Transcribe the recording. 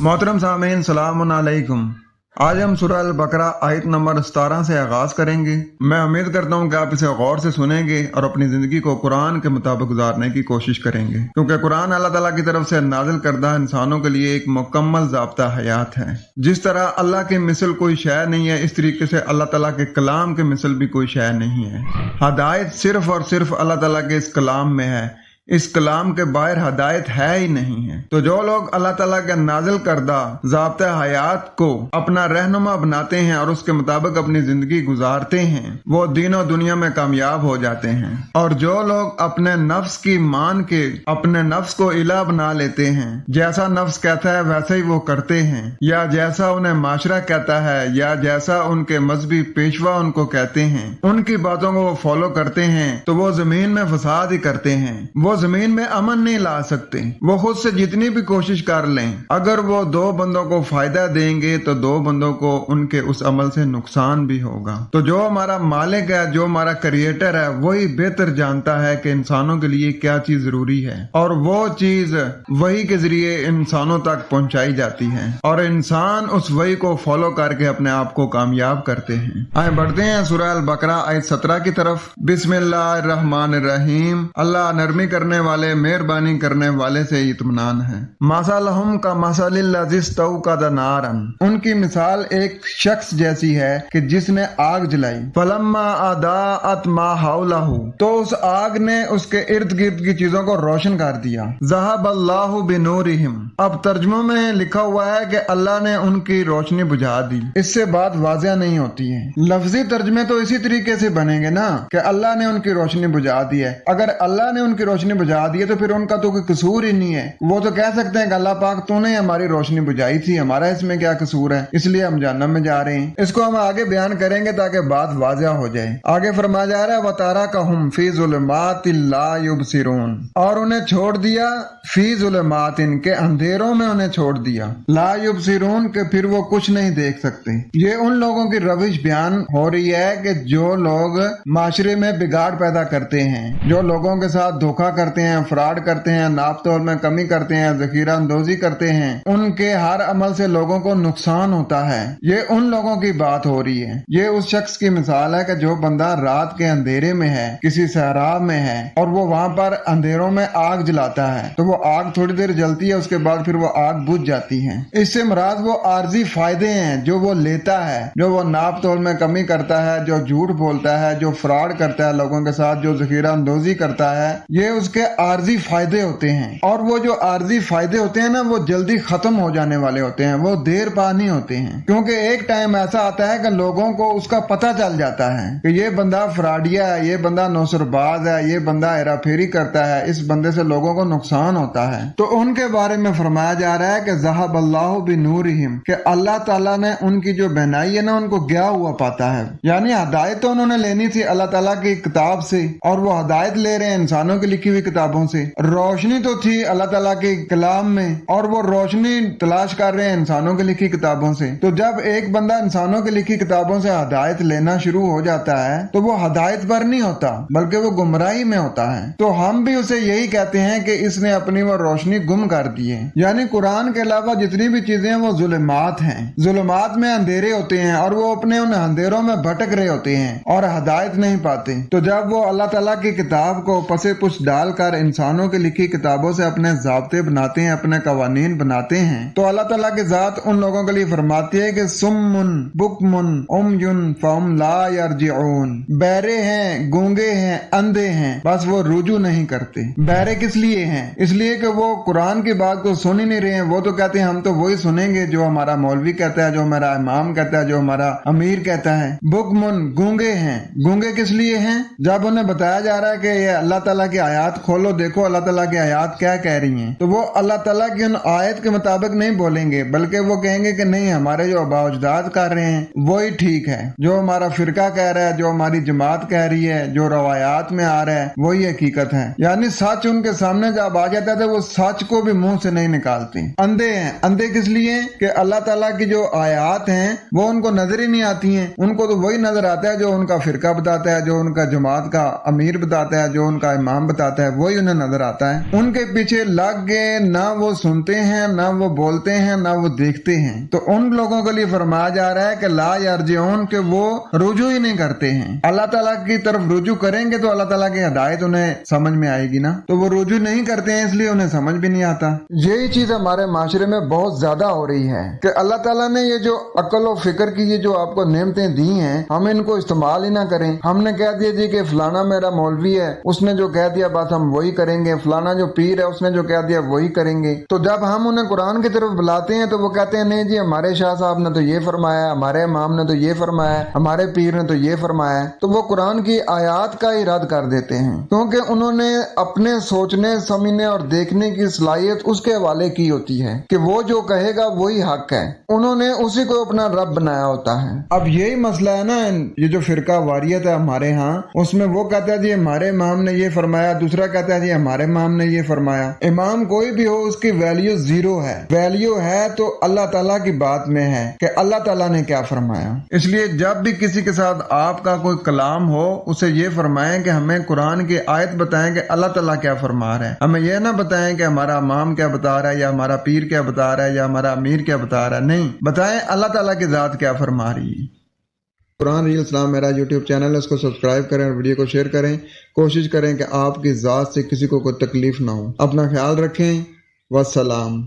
मोहतरम सामीन सलाम अलैकुम। आज हम सूरह अल बकरा आयत नंबर 17 से आगाज करेंगे। मैं उम्मीद करता हूँ कि आप इसे गौर से सुनेंगे और अपनी जिंदगी को कुरान के मुताबिक गुजारने की कोशिश करेंगे, क्योंकि कुरान अल्लाह ताला की तरफ से नाजिल करदा इंसानों के लिए एक मुकम्मल ज़ाब्ता हयात है। जिस तरह अल्लाह की मिसल कोई शय नहीं है, इस तरीके से अल्लाह ताला के कलाम के मिसल भी कोई शय नहीं है। हदायत सिर्फ और सिर्फ अल्लाह ताला के इस कलाम में है, इस कलाम के बाहर हदायत है ही नहीं है। तो जो लोग अल्लाह ताला के नाजिल करदा ज़ाब्ता हयात को अपना रहनुमा बनाते हैं और उसके मुताबिक अपनी जिंदगी गुजारते हैं, वो दीनों दुनिया में कामयाब हो जाते हैं। और जो लोग अपने नफ्स की मान के अपने नफ्स को इला बना लेते हैं, जैसा नफ्स कहता है वैसे ही वो करते हैं, या जैसा उन्हें माशरा कहता है या जैसा उनके मजहबी पेशवा उनको कहते हैं, उनकी बातों को वो फॉलो करते हैं, तो वो जमीन में फसाद ही करते हैं। वो जमीन में अमन नहीं ला सकते। वो खुद से जितनी भी कोशिश कर लें, अगर वो दो बंदों को फायदा देंगे तो दो बंदों को उनके उस अमल से नुकसान भी होगा। तो जो हमारा मालिक है, जो हमारा क्रिएटर है, वही बेहतर जानता है कि इंसानों के लिए क्या चीज जरूरी है, और वो चीज वही के जरिए इंसानों तक पहुंचाई जाती है, और इंसान उस वही को फॉलो करके अपने आप को कामयाब करते हैं। आए बढ़ते हैं सूरह अल बकरा आयत 17 की तरफ। बिस्मिल्लाहिर्रहमानिर्रहीम। अल्लाह नरमी करने वाले, मेहरबानी करने वाले से इत्मीनान है। मसलहुम का मसलिल्लज़ी इस्तौक़द नारन। उनकी मिसाल एक शख्स जैसी है कि जिसने आग जलाई। फलम्मा अदाअत मा हौलहु, तो उस आग ने उसके इर्द गिर्द की चीजों को रोशन कर दिया। ज़हबल्लाहु बिनूरिहिम। अब तर्जुमे में लिखा हुआ है कि अल्लाह ने उनकी रोशनी बुझा दी। इससे बात वाज़िह नहीं होती है। लफ्जी तर्जुमे तो इसी तरीके से बनेंगे ना कि अल्लाह ने उनकी रोशनी बुझा दी है। अगर अल्लाह ने उनकी रोशनी बुझा दी है तो फिर उनका तो कोई कसूर ही नहीं है। वो तो कह सकते हैं कि अल्लाह पाक तूने हमारी रोशनी बुझाई थी, हमारा इसमें क्या कसूर है, इसलिए हम जहन्नम में जा रहे हैं। इसको हम आगे बयान करेंगे ताकि बात वाज़िह हो जाए। आगे फरमाया जा रहा है वतारा कहम फी ज़ुलमातिल ला युबसिरून। और उन्हें छोड़ दिया फी ज़ुलमातिन, के अंधेरों में उन्हें छोड़ दिया, ला युबसिरून, के फिर वो कुछ नहीं देख सकते। ये उन लोगों की रविश बयान हो रही है कि जो लोग माशरे में बिगाड़ पैदा करते हैं, जो लोगों के साथ धोखा करते हैं, फ्रॉड करते हैं, नाप तोल में कमी करते हैं, ज़ख़ीरा अंदोज़ी करते हैं, उनके हर अमल से लोगों को नुकसान होता है। ये उन लोगों की बात हो रही है। ये उस शख्स की मिसाल है कि जो बंदा रात के अंधेरे में है, किसी सहरा में है, और वो वहां पर अंधेरों में आग जलाता है, तो वो आग थोड़ी देर जलती है, उसके बाद फिर वो आग बुझ जाती है। इससे मुराद वो आर्जी फायदे हैं जो वो लेता है, जो वो नाप तोल में कमी करता है, जो झूठ बोलता है, जो फ्रॉड करता है लोगों के साथ, जो ज़ख़ीरा अंदोज़ी करता है, ये उसके आर्जी फायदे होते हैं। और वो जो आर्जी फायदे होते हैं ना, वो जल्दी खत्म हो जाने वाले होते हैं, वो देर पा नहीं होते हैं। क्योंकि एक टाइम ऐसा आता है कि लोगों को उसका पता चल जाता है कि ये बंदा फ्रॉडिया है, ये बंदा नौसरबाज है, ये बंदा हेरा फेरी करता है, इस बंदे से लोगों को नुकसान होता है। तो उनके बारे में फरमाया जा रहा है कि ज़हबल्लाहु बिनूरिहिम, कि अल्लाह ताला ने उनकी जो बहनाई है ना, उनको गया हुआ पाता है। यानी हदायत तो उन्होंने लेनी थी अल्लाह ताला की किताब से, और वो हदायत ले रहे हैं इंसानों की लिखी हुई किताबों से। रोशनी तो थी अल्लाह ताला के कलाम में, और वो रोशनी तलाश कर रहे हैं इंसानों की लिखी किताबों से। तो जब एक बंदा इंसानों की लिखी किताबों से हदायत लेना शुरू हो जाता है, तो वो हदायत पर नहीं होता, बल्कि वो गुमराही में होता है। तो हम भी उसे यही कहते हैं कि इसने अपनी वो रोशनी गुम कर दी है। यानी कुरान के अलावा जितनी भी चीजें हैं वो जुल्मात हैं। जुल्मात में अंधेरे होते हैं, और वो अपने उन अंधेरों में भटक रहे होते हैं और हदायत नहीं पाते। तो जब वो अल्लाह ताला की किताब को पसे पुछ डालकर इंसानों की लिखी किताबों से अपने ज़ाब्ते बनाते हैं, अपने कवानीन बनाते हैं, तो अल्लाह ताला की ज़ात उन लोगों के लिए फरमाती है कि सुम्मुन बुकमुन उम्युन फहुम ला यरजिऊन। बहरे हैं, गूंगे हैं, अंधे हैं, बस वो रुजू नहीं करते। बहरे किस लिए हैं? इसलिए कि वो कुरान की बात को सुन ही नहीं रहे हैं। वो तो कहते हैं हम तो वही सुनेंगे जो हमारा मौलवी कहता है, जो हमारा इमाम कहता है, जो हमारा अमीर कहता है। बुकमुन, गूंगे हैं। गूंगे किस लिए हैं? जब उन्हें बताया जा रहा है कि ये अल्लाह ताला की आयत खोलो, देखो अल्लाह ताला की आयत क्या कह रही हैं, तो वो अल्लाह ताला की उन आयत के मुताबिक नहीं बोलेंगे, बल्कि वो कहेंगे कि नहीं, हमारे जो आबा-ओ-अजदाद कर रहे हैं वही ठीक है, जो हमारा फिरका कह रहा है, जो हमारी जमात कह रही है, जो रवायात में आ रहा है वही हकीकत है। यानी सच उनके सामने जब आ जाता है तो वो सच को भी मुंह से नहीं निकालते। अंधे हैं। अंधे किस लिए? कि अल्लाह ताला की जो आयत हैं वो उनको नजर ही नहीं आती हैं। उनको तो वही नजर आता है जो उनका फिरका बताता है, जो उनका जमात का अमीर बताता है, जो उनका इमाम बताता है, वही उन्हें नजर आता है। उनके पीछे लग गए, ना वो सुनते हैं, ना वो बोलते हैं, ना वो देखते हैं। तो उन लोगों के लिए फरमाया जा रहा है कि ला यरजिऊन, के वो रुजू ही नहीं करते हैं। अल्लाह ताला की तरफ रुजू करेंगे तो अल्लाह ताला की हिदायत उन्हें समझ में आएगी ना, तो वो रुजू नहीं करते हैं इसलिए उन्हें समझ भी नहीं आता। यही चीज हमारे माशरे में बहुत ज्यादा हो रही है कि अल्लाह ताला ने ये जो अक्ल और फिक्र की ये जो आपको नेमतें दी हैं, हम इनको इस्तेमाल ही ना करें। हमने कह दिया जी कि फलाना मेरा मौलवी है, उसने जो कह दिया बस हम वही करेंगे, फलाना जो पीर है उसने जो कह दिया वही करेंगे। तो जब हम उन्हें कुरान की तरफ बुलाते हैं तो वो कहते हैं नहीं जी हमारे शाह साहब ने तो ये फरमाया, हमारे इमाम ने तो ये फरमाया, हमारे पीर ने तो ये फरमाया। तो वो कुरान की आयात का ही रद्द कर देते हैं, क्योंकि उन्होंने अपने सोचने समझने और देखने की सलाहियत उसके हवाले की होती है कि वो जो कहेगा वही हक है। उन्होंने उसी को अपना रब बनाया होता है। अब यही मसला है ना, ये जो फिरका वारियत है हमारे यहाँ, उसमें वो कहता है जी हमारे इमाम ने ये फरमाया, दूसरा कहता है जी हमारे इमाम ने ये फरमाया। इमाम कोई भी हो उसकी वैल्यू जीरो है। वैल्यू है तो अल्लाह ताला की बात में है कि अल्लाह ताला ने क्या फरमाया। इसलिए जब भी किसी के साथ आपका कोई कलाम हो उसे ये फरमाएं कि हमें कुरान की आयत बताएं कि अल्लाह ताला क्या फरमा रहा है। हमें यह ना बताएं कि हमारा इमाम क्या बता रहा है या हमारा पीर क्या बता रहा है या हमारा अमीर क्या बता रहा है। नहीं, बताएं अल्लाह ताला की जात क्या फरमा रही है। कुरान रील इस्लाम मेरा यूट्यूब चैनल है, उसको सब्सक्राइब करें और वीडियो को शेयर करें। कोशिश करें कि आपकी जात से किसी को कोई तकलीफ ना हो। अपना ख्याल रखें। वस्सलाम।